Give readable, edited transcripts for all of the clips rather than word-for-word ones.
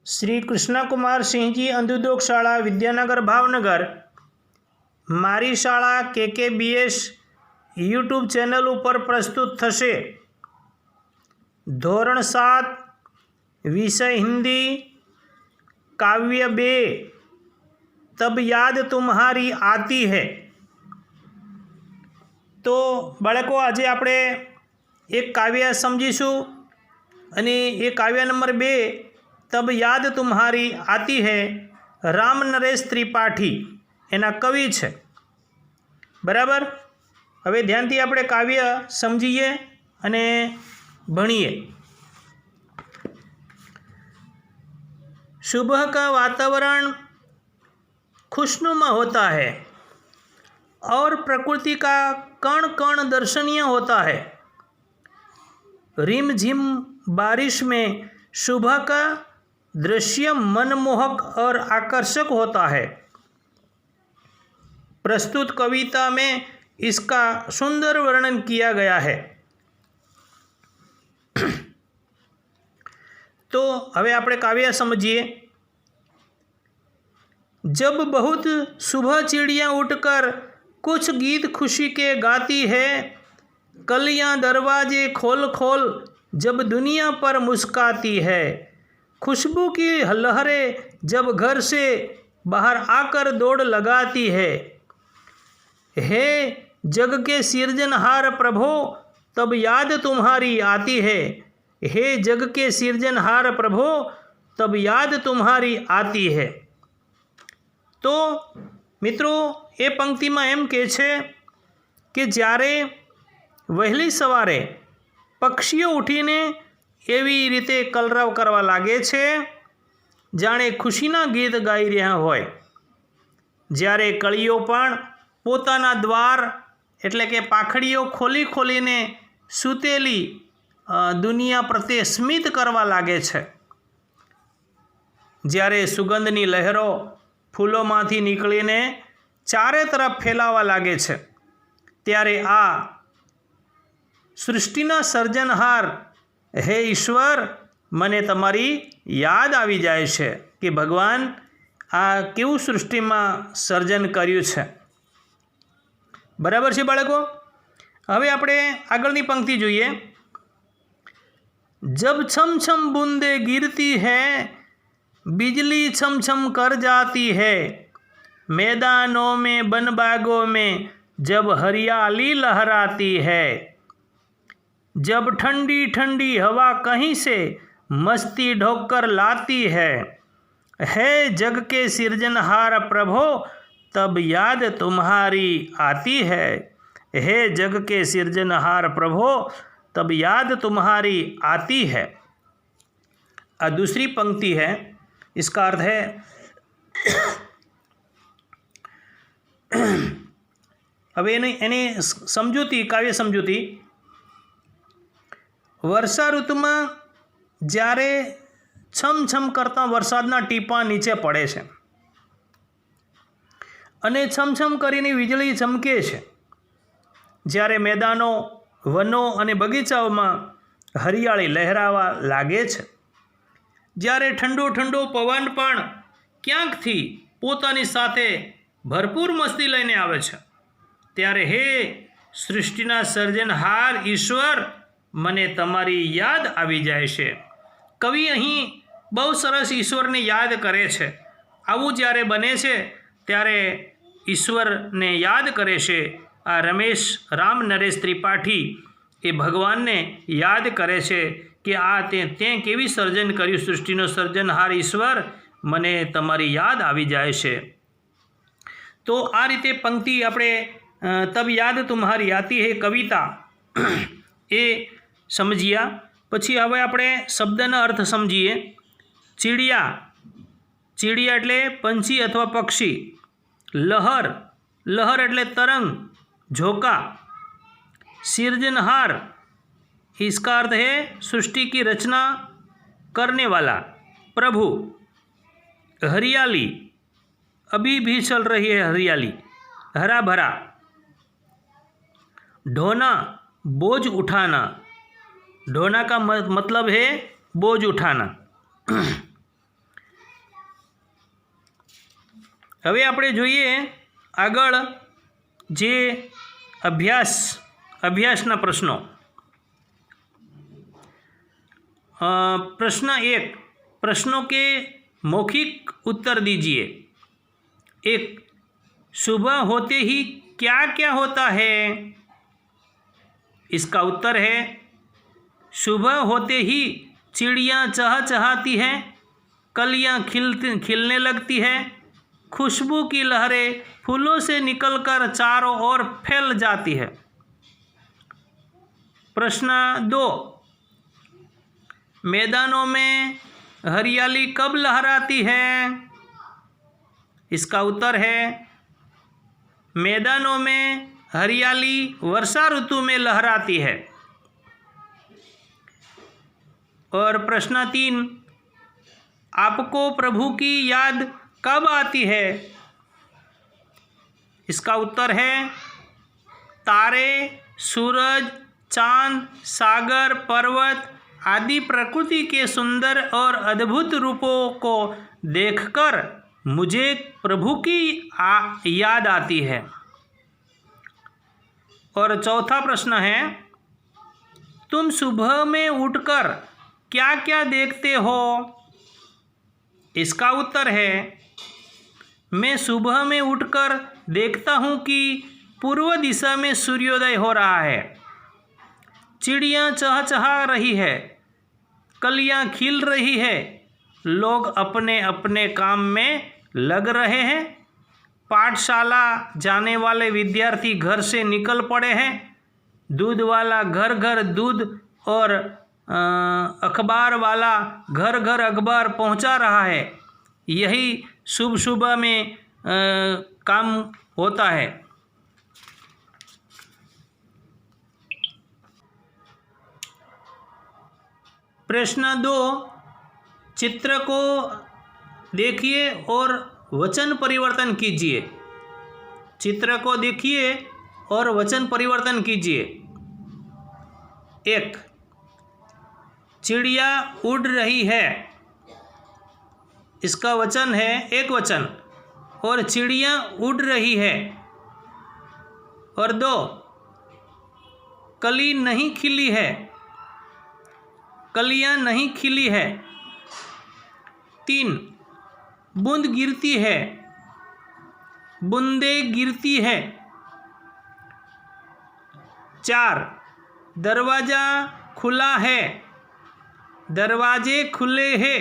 श्री कृष्ण कुमार सिंह जी अंधुदोक शाळा विद्यानगर भावनगर मारी शाळा KKBS यूट्यूब चैनल पर प्रस्तुत थशे। धोरण 7 विषय हिंदी काव्य 2 तब याद तुम्हारी आती है। तो बाळको आज आपणे एक काव्य समझीशुं अने ए काव्य नंबर 2 तब याद तुम्हारी आती है राम नरेश त्रिपाठी एना कवि छे। बराबर। हवे ध्यानथी आपणे काव्य समझीए अने भणीए। सुबह का वातावरण खुशनुमा होता है और प्रकृति का कण कण दर्शनीय होता है। रिमझिम बारिश में सुबह का दृश्य मनमोहक और आकर्षक होता है। प्रस्तुत कविता में इसका सुंदर वर्णन किया गया है। तो हवे आपणे काव्य समझिए। जब बहुत सुबह चिड़िया उठकर कुछ गीत खुशी के गाती है, कलियां दरवाजे खोल खोल जब दुनिया पर मुस्काती है, खुशबू की लहरें जब घर से बाहर आकर दौड़ लगाती है, हे जग के सिरजनहार प्रभो तब याद तुम्हारी आती है। हे जग के सिरजनहार प्रभो तब याद तुम्हारी आती है। तो मित्रों ए पंक्ति में एम कहे छे कि ज्यारे वहेली सवारे पक्षीओ उठीने एवी रीते कलरव करवा लागे छे जाणे खुशीना गीत गाई रह्या होय। ज्यारे कळीओ पण पोताना द्वार एटले के पाखड़ीओ खोली खोलीने सूतेली दुनिया प्रत्ये स्मित करवा लागे छे। ज्यारे सुगंधनी लहरों फूलोमांथी निकळीने चारे तरफ फैलावा लागे छे, त्यारे आ सृष्टिना सर्जनहार हे ईश्वर मने तमारी याद आवी जाय छे कि भगवान आ केवुं सृष्टिमां सर्जन कर्युं छे। बराबर छे बाळको। हवे आपणे आगळनी पंक्ति जोईए। जब छम छम बूंदे गिरती है बिजली छम छम कर जाती है, मैदानों में बनबागों में जब हरियाली लहराती है, जब ठंडी ठंडी हवा कहीं से मस्ती ढोकर लाती है जग के सिरजनहार प्रभो तब याद तुम्हारी आती है। हे जग के सिरजनहार प्रभो तब याद तुम्हारी आती है। दूसरी पंक्ति है, इसका अर्थ है अब एनी समझूती काव्य समझूती। वर्षा ऋतु में ज्यारे छम छम करता वरसादना टीपा नीचे पड़े छे अने छम छम करीने वीजળી चमके छे, ज्यारे मैदानों वनों अने बगीचाओं में हरियाળી लहरावा लागे छे, ज्यारे ठंडो ठंडो पवन पण क्यांकथी पोतानी साथे भरपूर मस्ती लईने आवे छे, त्यारे हे सृष्टिना सर्जनहार ईश्वर मने तमारी याद आवी जाय छे। कवि अहीं बहु सरस ईश्वर ने याद करे छे। आवुं ज्यारे बने छे त्यारे ईश्वर ने याद करे छे। आ रमेश राम नरेश त्रिपाठी ए भगवान ने याद करे छे कि आ ते केवी सर्जन कर्युं, सृष्टिनो सर्जनहार ईश्वर मने तमारी याद आवी जाय छे। तो आ रीते पंक्ति आपणे तब याद तुम्हारी आती है कविता ए समझिया। पछी हवे आपणे शब्दना अर्थ समझीए। चीड़िया, चीड़िया एटले पंछी अथवा पक्षी। लहर, लहर एटले तरंग, झोंका। सिरजनहार, इसका अर्थ है सृष्टि की रचना करने वाला प्रभु। हरियाली, अभी भी चल रही है हरियाली, हरा भरा। ढोना, बोझ उठाना। ढोना का मतलब है बोझ उठाना। હવે આપણે જોઈએ આગળ જે અભ્યાસના પ્રશ્નો। प्रश्न 1, प्रश्नों के मौखिक उत्तर दीजिए। 1, सुबह होते ही क्या क्या होता है? इसका उत्तर है सुबह होते ही चिड़ियाँ चहचहाती हैं, कलियाँ खिलने लगती है, खुशबू की लहरें फूलों से निकलकर चारों ओर फैल जाती है। प्रश्न 2, मैदानों में हरियाली कब लहराती है? इसका उत्तर है मैदानों में हरियाली वर्षा ऋतु में लहराती है। और प्रश्न 3, आपको प्रभु की याद कब आती है? इसका उत्तर है तारे, सूरज, चांद, सागर, पर्वत आदि प्रकृति के सुंदर और अद्भुत रूपों को देखकर मुझे प्रभु की याद आती है। और चौथा प्रश्न है तुम सुबह में उठकर क्या क्या देखते हो? इसका उत्तर है मैं सुबह में उठकर देखता हूँ कि पूर्व दिशा में सूर्योदय हो रहा है, चिड़ियाँ चहचहा रही है, कलियाँ खिल रही है, लोग अपने अपने काम में लग रहे हैं, पाठशाला जाने वाले विद्यार्थी घर से निकल पड़े हैं, दूध वाला घर घर दूध और अखबार वाला घर घर अखबार पहुंचा रहा है। यही शुभ सुबह में काम होता है। प्रश्न 2, चित्र को देखिए और वचन परिवर्तन कीजिए। चित्र को देखिए और वचन परिवर्तन कीजिए। 1, चिड़िया उड़ रही है। इसका वचन है एक वचन और चिड़िया उड़ रही है। और 2, कली नहीं खिली है, कलियां नहीं खिली है। 3, बूंद गिरती है, बूंदें गिरती है। 4, दरवाज़ा खुला है, दरवाजे खुले हैं।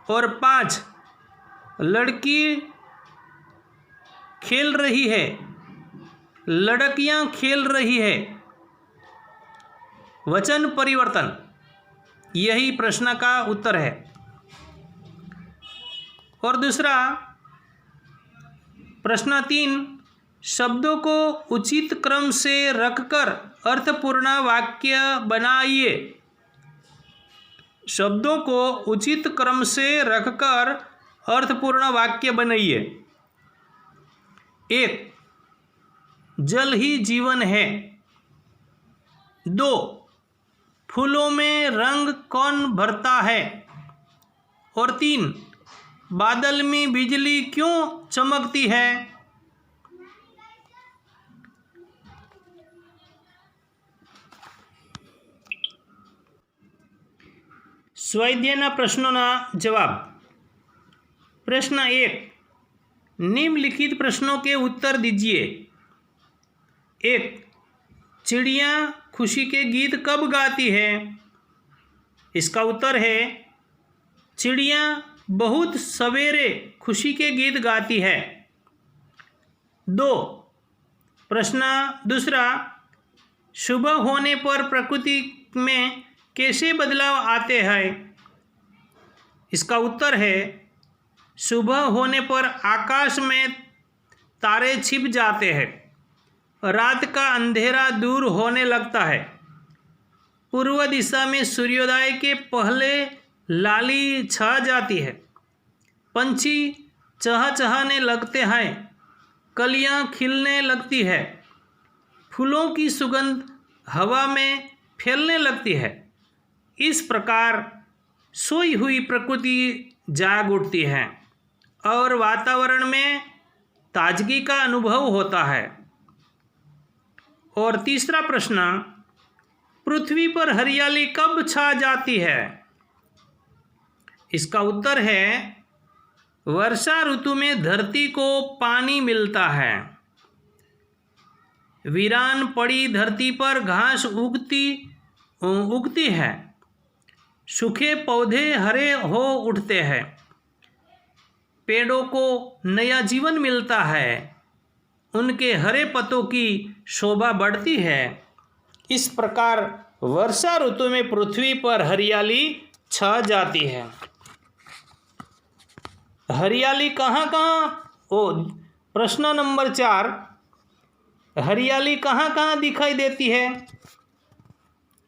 और 5, लड़की खेल रही है, लड़कियां खेल रही है। वचन परिवर्तन यही प्रश्न का उत्तर है। और दूसरा प्रश्न 3, शब्दों को उचित क्रम से रखकर अर्थपूर्ण वाक्य बनाइए। शब्दों को उचित क्रम से रखकर अर्थपूर्ण वाक्य बनाइए। 1, जल ही जीवन है। 2, फूलों में रंग कौन भरता है। और 3, बादल में बिजली क्यों चमकती है। स्वाध्यायના પ્રશ્નોના જવાબ। प्रश्न 1, निम्नलिखित प्रश्नों के उत्तर दीजिए। 1, चिड़िया खुशी के गीत कब गाती है। इसका उत्तर है चिड़िया बहुत सवेरे खुशी के गीत गाती है। 2, प्रश्न दूसरा, सुबह होने पर प्रकृति में कैसे बदलाव आते हैं। इसका उत्तर है सुबह होने पर आकाश में तारे छिप जाते हैं, रात का अंधेरा दूर होने लगता है, पूर्व दिशा में सूर्योदय के पहले लाली छा जाती है, पंछी चहचहाने लगते हैं, कलियां खिलने लगती है, फूलों की सुगंध हवा में फैलने लगती है। इस प्रकार सोई हुई प्रकृति जाग उठती है और वातावरण में ताजगी का अनुभव होता है। और तीसरा प्रश्न, पृथ्वी पर हरियाली कब छा जाती है? इसका उत्तर है वर्षा ऋतु में धरती को पानी मिलता है। वीरान पड़ी धरती पर घास उगती है, सूखे पौधे हरे हो उठते हैं, पेड़ों को नया जीवन मिलता है, उनके हरे पत्तों की शोभा बढ़ती है। इस प्रकार वर्षा ऋतु में पृथ्वी पर हरियाली छा जाती है। हरियाली कहाँ कहाँ प्रश्न नंबर 4, हरियाली कहाँ कहाँ दिखाई देती है?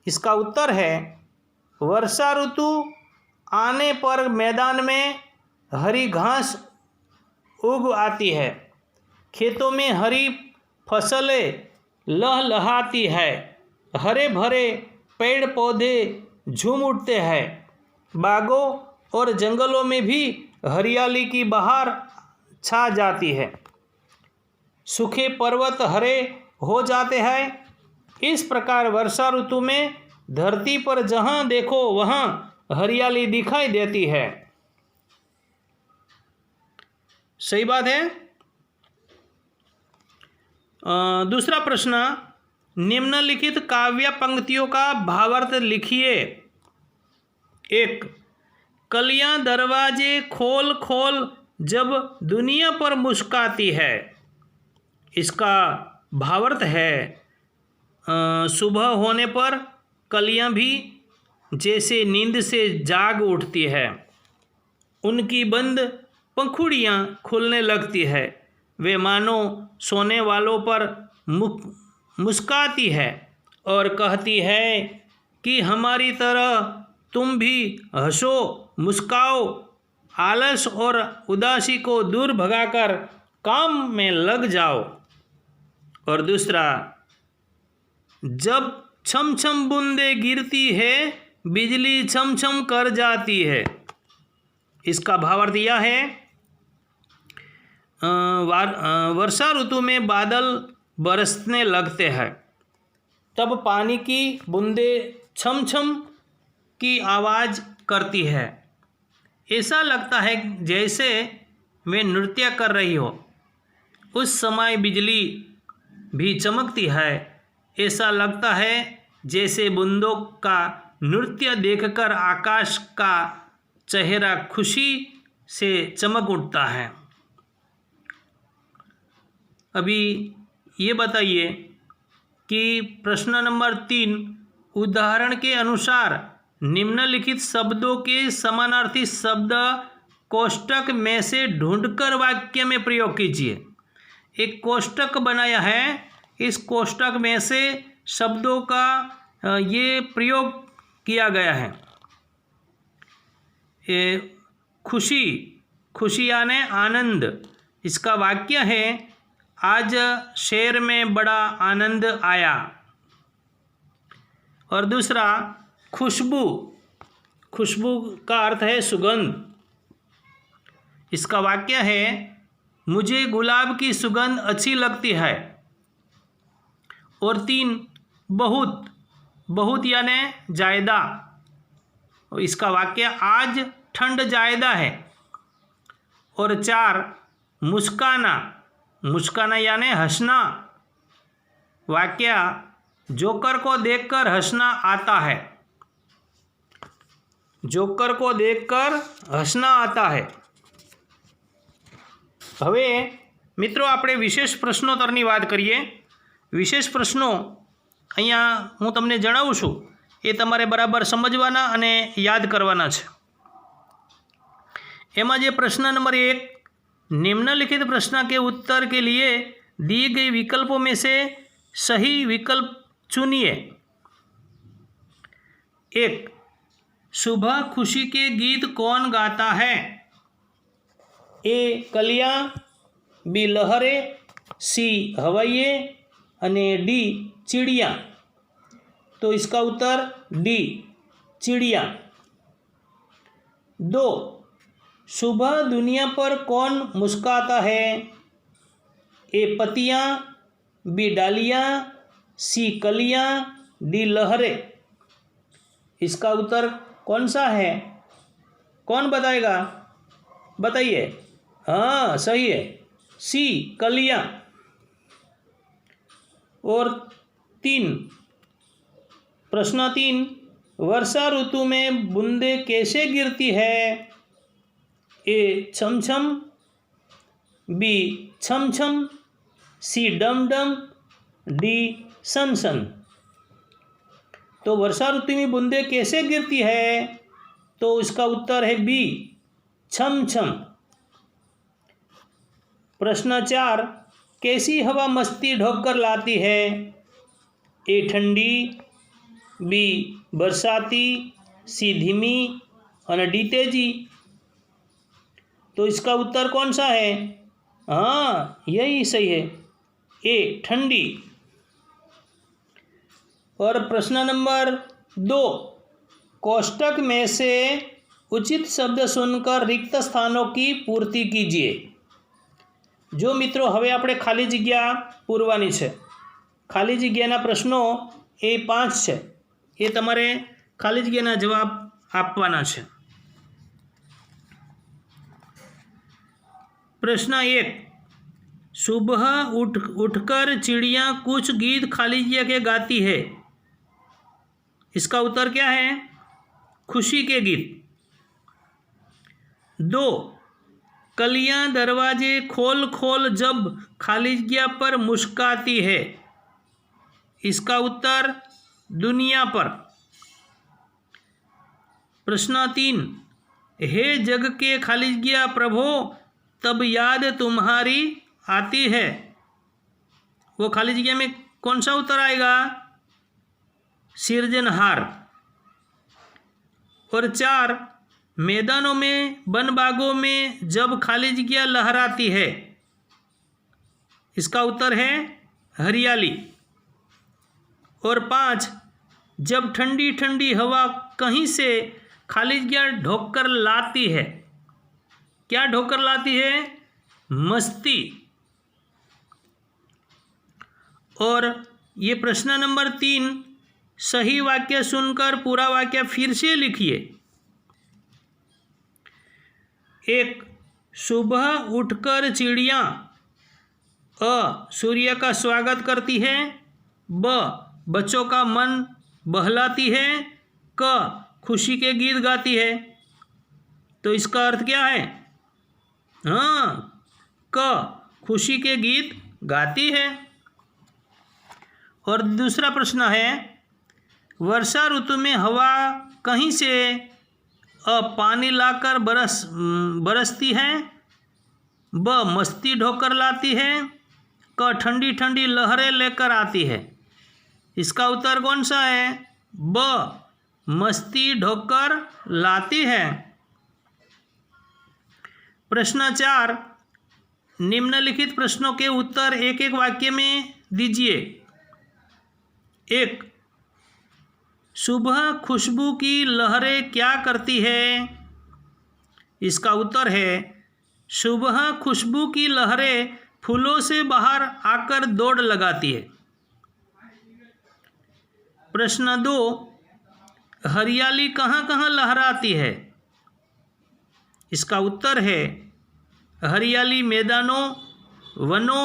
इसका उत्तर है वर्षा ऋतु आने पर मैदान में हरी घास उग आती है, खेतों में हरी फसलें लहलहाती है, हरे भरे पेड़ पौधे झूम उठते हैं, बागों और जंगलों में भी हरियाली की बहार छा जाती है, सूखे पर्वत हरे हो जाते हैं। इस प्रकार वर्षा ऋतु में धरती पर जहाँ देखो वहाँ हरियाली दिखाई देती है। सही बात है। दूसरा प्रश्न, निम्नलिखित काव्य पंक्तियों का भावार्थ लिखिए। 1, कलियां दरवाजे खोल खोल जब दुनिया पर मुस्काती है। इसका भावार्थ है सुबह होने पर कलियां भी जैसे नींद से जाग उठती है, उनकी बंद पंखुड़ियां खुलने लगती है, वे मानो सोने वालों पर मुस्काती है और कहती है कि हमारी तरह तुम भी हंसो, मुस्काओ, आलस और उदासी को दूर भगाकर काम में लग जाओ। और दूसरा, जब छम छम बूंदे गिरती है बिजली छम छम कर जाती है। इसका भावार्थ यह है वर्षा ऋतु में बादल बरसने लगते हैं, तब पानी की बूंदें छम छम की आवाज़ करती है, ऐसा लगता है जैसे वे नृत्य कर रही हो। उस समय बिजली भी चमकती है, ऐसा लगता है जैसे बूंदों का नृत्य देखकर आकाश का चेहरा खुशी से चमक उठता है। अभी ये बताइए कि प्रश्न नंबर 3, उदाहरण के अनुसार निम्नलिखित शब्दों के समानार्थी शब्द कोष्टक में से ढूंढकर वाक्य में प्रयोग कीजिए। एक कोष्टक बनाया है, इस कोष्टक में से शब्दों का ये प्रयोग किया गया है। खुशी, खुशी यानी आनंद, इसका वाक्य है आज शहर में बड़ा आनंद आया। और दूसरा, खुशबू, खुशबू का अर्थ है सुगंध, इसका वाक्य है मुझे गुलाब की सुगंध अच्छी लगती है। और 3, बहुत, बहुत यानी ज़्यादा, इसका वाक्य आज ठंड ज़्यादा है। और 4, मुस्काना, मुस्काना यानी हंसना, वाक्य जोकर को देखकर हंसना आता है, जोकर को देखकर हंसना आता है। હવે મિત્રો આપણે વિશેષ પ્રશ્નોત્તરની વાત કરીએ। વિશેષ પ્રશ્નો અહીંયા હું તમને જણાવું છું, એ તમારે બરાબર સમજવાના અને યાદ કરવાના છે। એમાં જે પ્રશ્ન નંબર 1, निम्नलिखित प्रश्न के उत्तर के लिए दिए गए विकल्पों में से सही विकल्प चुनिए। 1, सुबह खुशी के गीत कौन गाता है? ए कलियां, बी लहरें, सी हवाइये अने डी चिड़िया। तो इसका उत्तर डी चिड़िया। 2, सुबह दुनिया पर कौन मुस्कुराता है? ए पत्तियाँ, बी डालियाँ, सी कलियाँ, डी लहरें। इसका उत्तर कौन सा है? कौन बताएगा? बताइए। हाँ, सही है, सी कलियाँ। और 3, प्रश्न 3, वर्षा ऋतु में बूंदें कैसे गिरती है? ए छम छम, बी छम छम, सी डम डम, डी सन सन। तो वर्षा ऋतु में बूंदें कैसे गिरती है? तो इसका उत्तर है बी छम छम। प्रश्न 4, कैसी हवा मस्ती ढोक कर लाती है? ए ठंडी, बी बरसाती, सी धीमी और डी तेजी। तो इसका उत्तर कौन सा है? हाँ, यही सही है, ए ठंडी। और प्रश्न नंबर 2, कोष्टक में से उचित शब्द सुनकर रिक्त स्थानों की पूर्ति कीजिए। जो मित्रों હવે આપણે ખાલી જગ્યા પૂરવાની છે, ખાલી જગ્યાના પ્રશ્નો એ 5 છે, એ તમારે ખાલી જગ્યાના જવાબ આપવાના છે। प्रश्न 1, सुबह उठकर चिड़िया कुछ गीत खाली जगह के गाती है। इसका उत्तर क्या है? खुशी के गीत। 2, कलियां दरवाजे खोल खोल जब खाली जगह पर मुस्कुराती है। इसका उत्तर दुनिया पर। प्रश्न 3, हे जग के खाली जगह प्रभो तब याद तुम्हारी आती है। वो खाली जगह में कौन सा उत्तर आएगा? सिरजनहार। और 4, मैदानों में वन बागों में जब खाली जगह लहराती है। इसका उत्तर है हरियाली। और 5, जब ठंडी ठंडी हवा कहीं से खाली जगह ढोक कर लाती है। क्या ढोक कर लाती है? मस्ती। और ये प्रश्न नंबर 3, सही वाक्य सुनकर पूरा वाक्य फिर से लिखिए। 1, सुबह उठकर चिड़िया अ सूर्य का स्वागत करती है, ब बच्चों का मन बहलाती है, क खुशी के गीत गाती है। तो इसका अर्थ क्या है? हाँ, क खुशी के गीत गाती है। और दूसरा प्रश्न है, वर्षा ऋतु में हवा कहीं से पानी लाकर बरसती है, ब मस्ती ढोकर लाती है, क ठंडी ठंडी लहरें लेकर आती है। इसका उत्तर कौन सा है? ब मस्ती ढोकर लाती है। प्रश्न 4, निम्नलिखित प्रश्नों के उत्तर एक एक वाक्य में दीजिए। 1, सुबह खुशबू की लहरें क्या करती है? इसका उत्तर है सुबह खुशबू की लहरें फूलों से बाहर आकर दौड़ लगाती है। प्रश्न 2, हरियाली कहाँ कहाँ लहराती है? इसका उत्तर है हरियाली मैदानों, वनों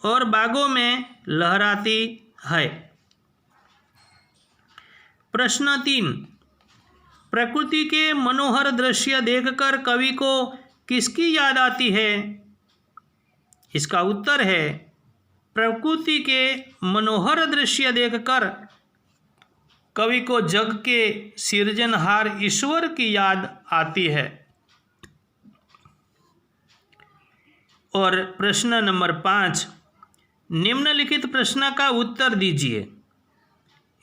और बागों में लहराती है। प्रश्न 3, प्रकृति के मनोहर दृश्य देखकर कवि को किसकी याद आती है? इसका उत्तर है प्रकृति के मनोहर दृश्य देखकर कवि को जग के सृजनहार ईश्वर की याद आती है। और प्रश्न नंबर 5, निम्नलिखित प्रश्न का उत्तर दीजिए।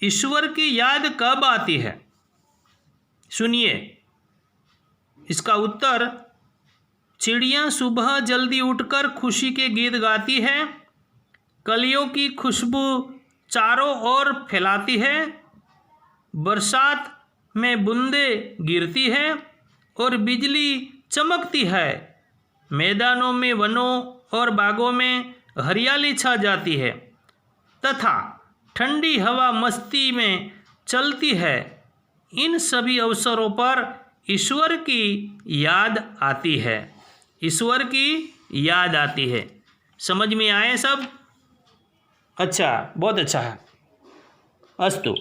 ईश्वर की याद कब आती है? सुनिए। इसका उत्तर, चिड़ियाँ सुबह जल्दी उठकर खुशी के गीत गाती है, कलियों की खुशबू चारों ओर फैलाती है, बरसात में बूंदें गिरती है और बिजली चमकती है, मैदानों में, वनों और बागों में हरियाली छा जाती है तथा ठंडी हवा मस्ती में चलती है, इन सभी अवसरों पर ईश्वर की याद आती है। ईश्वर की याद आती है। समझ में आए सब? अच्छा, बहुत अच्छा है। अस्तु।